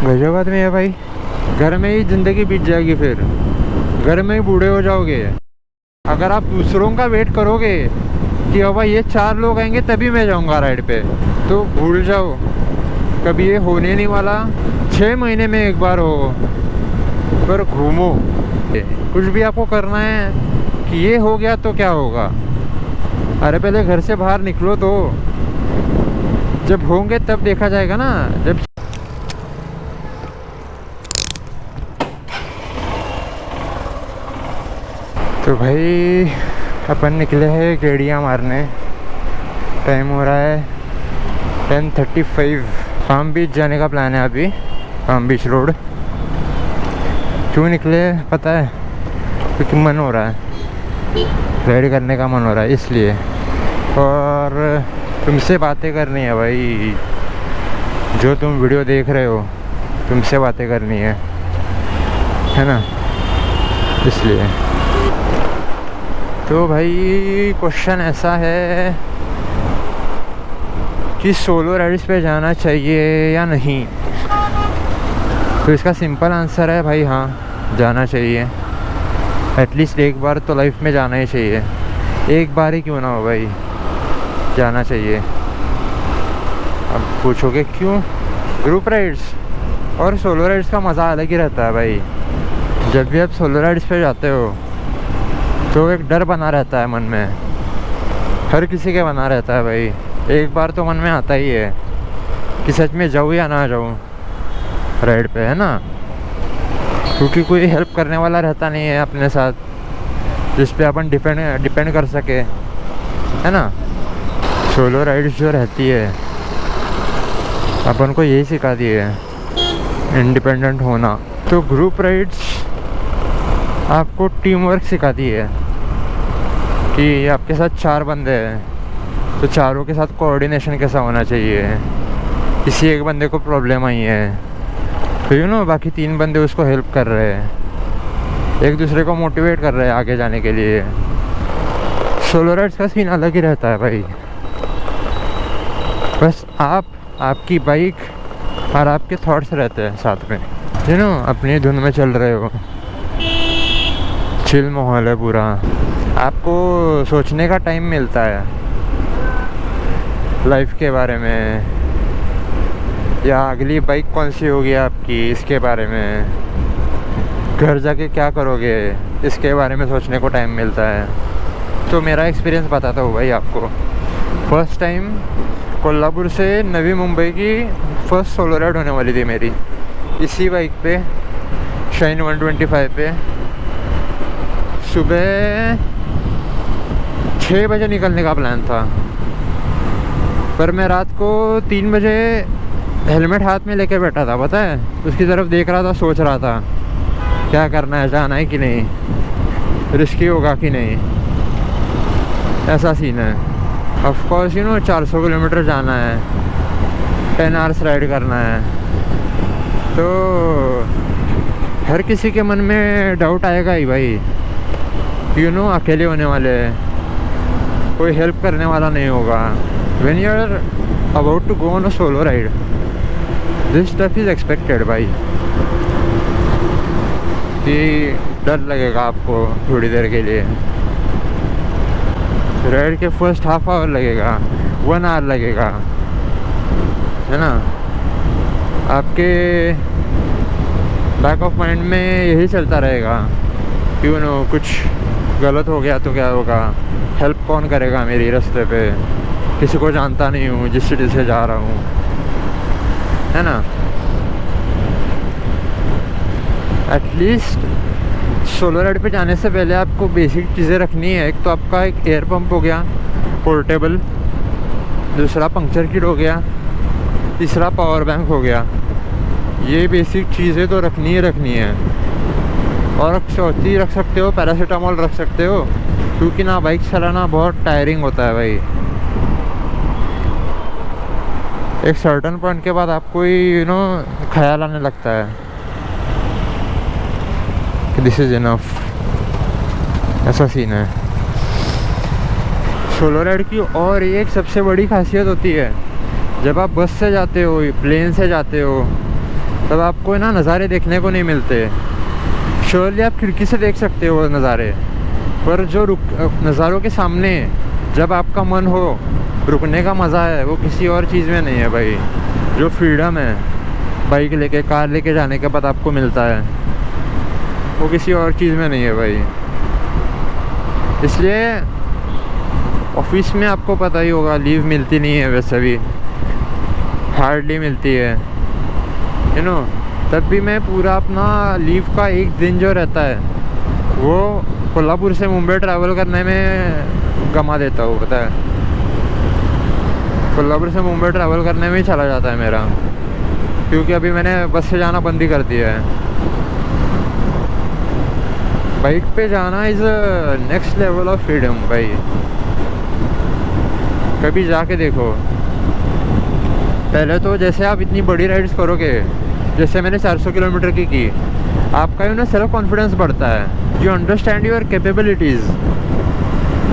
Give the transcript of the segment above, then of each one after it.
गजब आदमी है भाई। घर में ही ज़िंदगी बीत जाएगी, फिर घर में ही बूढ़े हो जाओगे। अगर आप दूसरों का वेट करोगे कि अब ये 4 लोग आएंगे तभी मैं जाऊंगा राइड पे, तो भूल जाओ, कभी ये होने नहीं वाला। 6 महीने में एक बार हो, पर घूमो। कुछ भी आपको करना है कि ये हो गया तो क्या होगा, अरे पहले घर से बाहर निकलो, तो जब होंगे तब देखा जाएगा ना। जब तो भाई अपन निकले हैं गेड़ियाँ मारने। टाइम हो रहा है 10:35। पाम बीच जाने का प्लान है अभी, पाम बीच रोड। क्यों निकले पता है? क्योंकि मन हो रहा है, राइड करने का मन हो रहा है इसलिए, और तुमसे बातें करनी है भाई। जो तुम वीडियो देख रहे हो तुमसे बातें करनी है ना, इसलिए। तो भाई क्वेश्चन ऐसा है कि सोलो राइड्स पे जाना चाहिए या नहीं। तो इसका सिंपल आंसर है भाई, हाँ जाना चाहिए। एटलीस्ट एक बार तो लाइफ में जाना ही चाहिए, एक बार ही क्यों ना हो भाई, जाना चाहिए। अब पूछोगे क्यों? ग्रुप राइड्स और सोलो राइड्स का मज़ा अलग ही रहता है भाई। जब भी आप सोलो राइड्स पे जाते हो तो एक डर बना रहता है मन में, हर किसी के बना रहता है भाई। एक बार तो मन में आता ही है कि सच में जाऊँ या ना जाऊँ राइड पे, है ना। क्योंकि कोई हेल्प करने वाला रहता नहीं है अपने साथ जिस पे अपन डिपेंड कर सके, है ना। सोलो राइड्स जो रहती है अपन को यही सिखाती है, इंडिपेंडेंट होना। तो ग्रुप राइड्स आपको टीम वर्क सिखाती है कि आपके साथ 4 बंदे हैं तो चारों के साथ कोऑर्डिनेशन कैसा होना चाहिए। किसी एक बंदे को प्रॉब्लम आई है तो बाकी 3 बंदे उसको हेल्प कर रहे हैं, एक दूसरे को मोटिवेट कर रहे हैं आगे जाने के लिए। सोलो राइड्स का सीन अलग ही रहता है भाई। बस आपकी बाइक और आपके थॉट्स रहते हैं साथ में, अपनी धुन में चल रहे हो, चिल माहौल है पूरा। आपको सोचने का टाइम मिलता है लाइफ के बारे में, या अगली बाइक कौन सी होगी आपकी इसके बारे में, घर जाके क्या करोगे इसके बारे में सोचने को टाइम मिलता है। तो मेरा एक्सपीरियंस बताता हूँ भाई आपको। फर्स्ट टाइम कोल्हापुर से नवी मुंबई की फर्स्ट सोलो राइड होने वाली थी मेरी, इसी बाइक पे शाइन 125 पे। सुबह 6 बजे निकलने का प्लान था, पर मैं रात को 3 बजे हेलमेट हाथ में लेके बैठा था, पता है। उसकी तरफ देख रहा था, सोच रहा था क्या करना है, जाना है कि नहीं, रिस्की होगा कि नहीं, ऐसा सीन है। ऑफ कोर्स 400 किलोमीटर जाना है, 10 आवर्स राइड करना है, तो हर किसी के मन में डाउट आएगा ही भाई। अकेले होने वाले हैं, कोई हेल्प करने वाला नहीं होगा। When you are about to go on a solo ride, this stuff is expected भाई, कि डर लगेगा आपको थोड़ी देर के लिए। राइड के फर्स्ट हाफ आवर लगेगा, 1 आवर लगेगा, है ना। आपके बैक ऑफ माइंड में यही चलता रहेगा, कुछ गलत हो गया तो क्या होगा, हेल्प कौन करेगा मेरी रास्ते पे, किसी को जानता नहीं हूँ जिस सिटी से जा रहा हूँ, है ना। एटलीस्ट सोलो राइड पे जाने से पहले आपको बेसिक चीज़ें रखनी है। एक तो आपका एक एयर पंप हो गया पोर्टेबल, दूसरा पंक्चर किट हो गया, तीसरा पावर बैंक हो गया। ये बेसिक चीज़ें तो रखनी ही रखनी है। और चौथी रख सकते हो पैरासीटामोल रख सकते हो, क्योंकि ना बाइक चलाना बहुत टायरिंग होता है भाई। एक सर्टन पॉइंट के बाद आपको ही ख्याल आने लगता है कि दिस इज़ इनफ, ऐसा सीन है। सोलो राइड की और एक सबसे बड़ी खासियत होती है, जब आप बस से जाते हो, प्लेन से जाते हो, तब आपको ना नज़ारे देखने को नहीं मिलते। श्योरली आप खिड़की से देख सकते हो वो नज़ारे, पर जो नज़ारों के सामने जब आपका मन हो रुकने का मज़ा है वो किसी और चीज़ में नहीं है भाई। जो फ्रीडम है बाइक लेके कार लेके जाने के बाद आपको मिलता है वो किसी और चीज़ में नहीं है भाई। इसलिए ऑफिस में आपको पता ही होगा लीव मिलती नहीं है, वैसे भी हार्डली मिलती है, यू नो। तब भी मैं पूरा अपना लीव का एक दिन जो रहता है वो कोल्हापुर से मुंबई ट्रैवल करने में गमा देता हूँ, पता है। कोल्हापुर से मुंबई ट्रैवल करने में ही चला जाता है मेरा, क्योंकि अभी मैंने बस से जाना बंद ही कर दिया है। बाइक पे जाना is next level of freedom भाई। कभी जाके देखो। पहले तो जैसे आप इतनी बड़ी राइड्स करोगे, जैसे मैंने 400 किलोमीटर की, आपका यू नो सेल्फ कॉन्फिडेंस बढ़ता है। You understand your capabilities.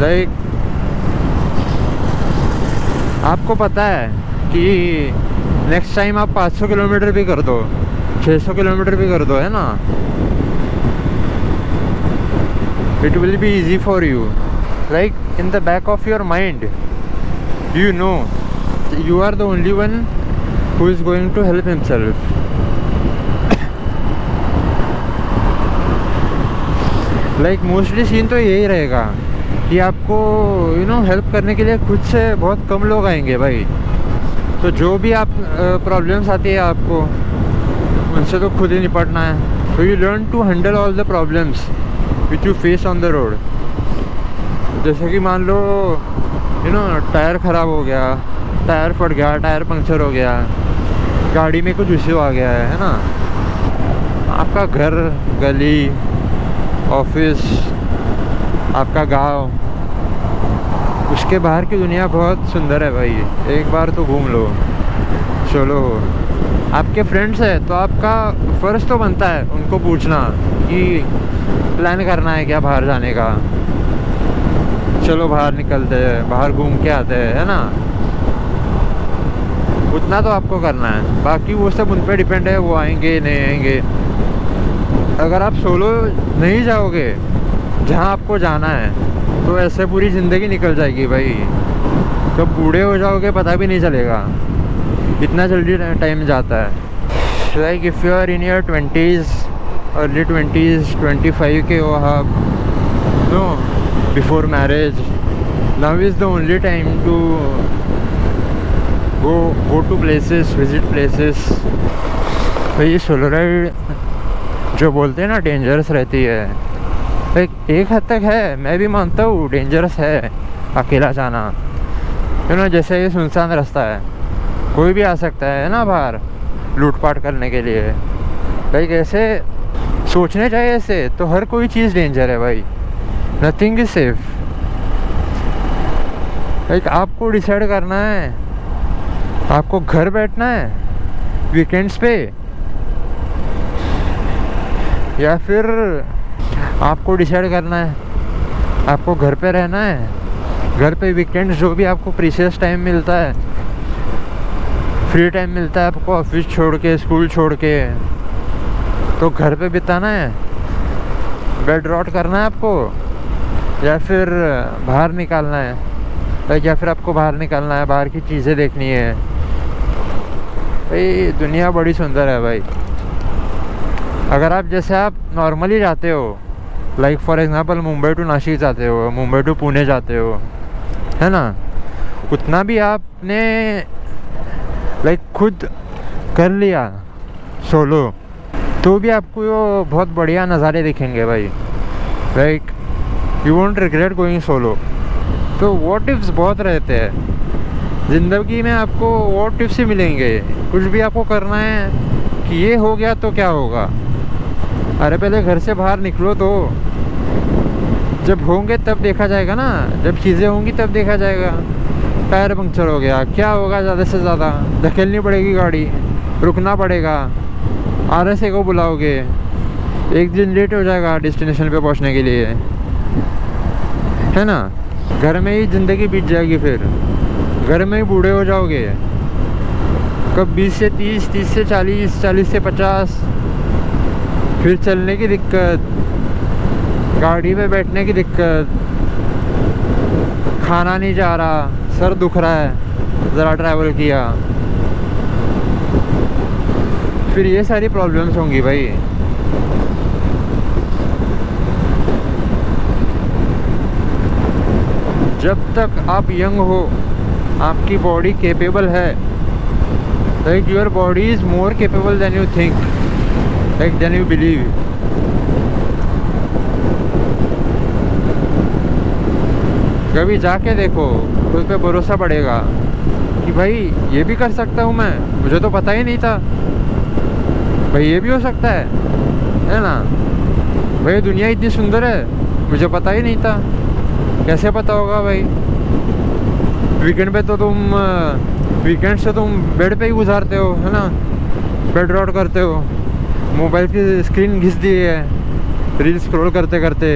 Like आपको पता है कि नेक्स्ट टाइम आप 500 किलोमीटर भी कर दो, 600 किलोमीटर भी कर दो, है ना, it will be easy for you. Like in the back of your mind you know you are the only one who is going to help himself. Like mostly scene तो यही रहेगा कि आपको यू नो हेल्प करने के लिए खुद से बहुत कम लोग आएंगे भाई। तो जो भी आप प्रॉब्लम्स आती है आपको उनसे तो खुद ही निपटना है। तो you learn to handle all the problems which you face on the road. जैसे कि मान लो यू नो टायर ख़राब हो गया, टायर फट गया, टायर पंक्चर हो गया, गाड़ी में कुछ इश्यू आ गया है ना। आपका घर, गली, ऑफिस, आपका गांव, उसके बाहर की दुनिया बहुत सुंदर है भाई। एक बार तो घूम लो, चलो। आपके फ्रेंड्स हैं तो आपका फ़र्ज़ तो बनता है उनको पूछना कि प्लान करना है क्या बाहर जाने का, चलो बाहर निकलते हैं, बाहर घूम के आते हैं, है ना। उतना तो आपको करना है, बाकी वो सब उन पर डिपेंड है, वो आएंगे नहीं आएंगे। अगर आप सोलो नहीं जाओगे जहाँ आपको जाना है तो ऐसे पूरी ज़िंदगी निकल जाएगी भाई। कब बूढ़े हो जाओगे पता भी नहीं चलेगा, इतना जल्दी टाइम जाता है। Like if you are in your 20s, early 20s, 25 के हो आप, no before marriage, now is the only time to go to places, visit places. भाई सोलो राइड जो बोलते हैं ना डेंजरस रहती है, एक हद तक है, मैं भी मानता हूँ डेंजरस है अकेला जाना। यू नो जैसे ये सुनसान रास्ता है, कोई भी आ सकता है ना बाहर लूटपाट करने के लिए। लाइक ऐसे सोचने चाहिए, ऐसे तो हर कोई चीज़ डेंजर है भाई, नथिंग इज सेफ। लाइक आपको डिसाइड करना है आपको घर बैठना है वीकेंड्स पे, या फिर आपको डिसाइड करना है आपको घर पे रहना है। घर पे वीकेंड्स जो भी आपको प्रीशियस टाइम मिलता है, फ्री टाइम मिलता है आपको ऑफिस छोड़ के, स्कूल छोड़ के, तो घर पे बिताना है, बेड रॉट करना है आपको, या फिर बाहर निकालना है, या फिर आपको बाहर निकालना है, बाहर की चीज़ें देखनी है। भाई दुनिया बड़ी सुंदर है भाई। अगर आप जैसे आप नॉर्मली जाते हो, like for example Mumbai to Nashik जाते हो, मुंबई टू पुणे जाते हो, है ना, उतना भी आपने लाइक खुद कर लिया सोलो तो भी आपको बहुत बढ़िया नज़ारे दिखेंगे भाई। Like you won't regret going solo. तो व्हाट इफ्स बहुत रहते हैं ज़िंदगी में, आपको व्हाट इफ्स ही मिलेंगे। कुछ भी आपको करना है कि ये हो गया तो क्या होगा, अरे पहले घर से बाहर निकलो, तो जब होंगे तब देखा जाएगा ना, जब चीज़ें होंगी तब देखा जाएगा। टायर पंक्चर हो गया, क्या होगा, ज़्यादा से ज़्यादा धकेलनी पड़ेगी गाड़ी, रुकना पड़ेगा, RSA को बुलाओगे, एक दिन लेट हो जाएगा डेस्टिनेशन पे पहुंचने के लिए, है ना। घर में ही ज़िंदगी बीत जाएगी, फिर घर में ही बूढ़े हो जाओगे। कब 20 से 30, 30 से 40, 40 से 50, फिर चलने की दिक्कत, गाड़ी में बैठने की दिक्कत, खाना नहीं जा रहा, सर दुख रहा है ज़रा ट्रैवल किया, फिर ये सारी प्रॉब्लम्स होंगी भाई। जब तक आप यंग हो, आपकी बॉडी केपेबल है, like your body is more capable than you think, like than you believe. कभी जाके देखो, खुद पे भरोसा बढ़ेगा कि भाई ये भी कर सकता हूँ मैं, मुझे तो पता ही नहीं था भाई ये भी हो सकता है ना। भाई दुनिया इतनी सुंदर है, मुझे पता ही नहीं था। कैसे पता होगा भाई? वीकेंड पे तो तुम वीकेंड से तुम बेड पे ही गुजारते हो, है ना, बेड रॉट करते हो, मोबाइल की स्क्रीन घिस दी है रील स्क्रॉल करते करते।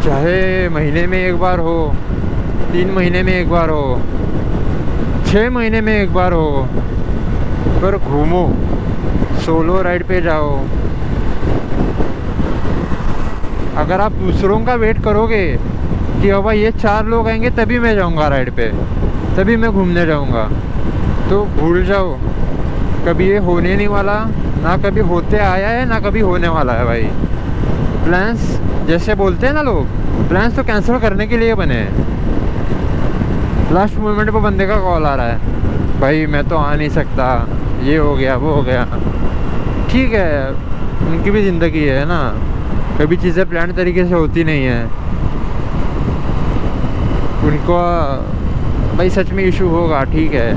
चाहे महीने में एक बार हो, 3 महीने में एक बार हो, 6 महीने में एक बार हो, पर घूमो, सोलो राइड पे जाओ। अगर आप दूसरों का वेट करोगे कि अब ये 4 लोग आएंगे तभी मैं जाऊंगा राइड पे, तभी मैं घूमने जाऊंगा, तो भूल जाओ, कभी ये होने नहीं वाला, ना कभी होते आया है ना कभी होने वाला है भाई। प्लान्स जैसे बोलते हैं ना लोग, प्लान्स तो कैंसिल करने के लिए बने हैं। लास्ट मोमेंट पे बंदे का कॉल आ रहा है, भाई मैं तो आ नहीं सकता, ये हो गया वो हो गया। ठीक है, उनकी भी ज़िंदगी है ना, कभी चीज़ें प्लान तरीके से होती नहीं है, उनको भाई सच में इशू होगा, ठीक है,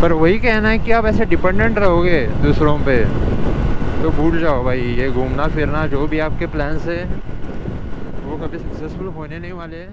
पर वही कहना है कि आप ऐसे डिपेंडेंट रहोगे दूसरों पे तो भूल जाओ भाई। ये घूमना फिरना जो भी आपके प्लान्स है वो कभी सक्सेसफुल होने नहीं वाले हैं।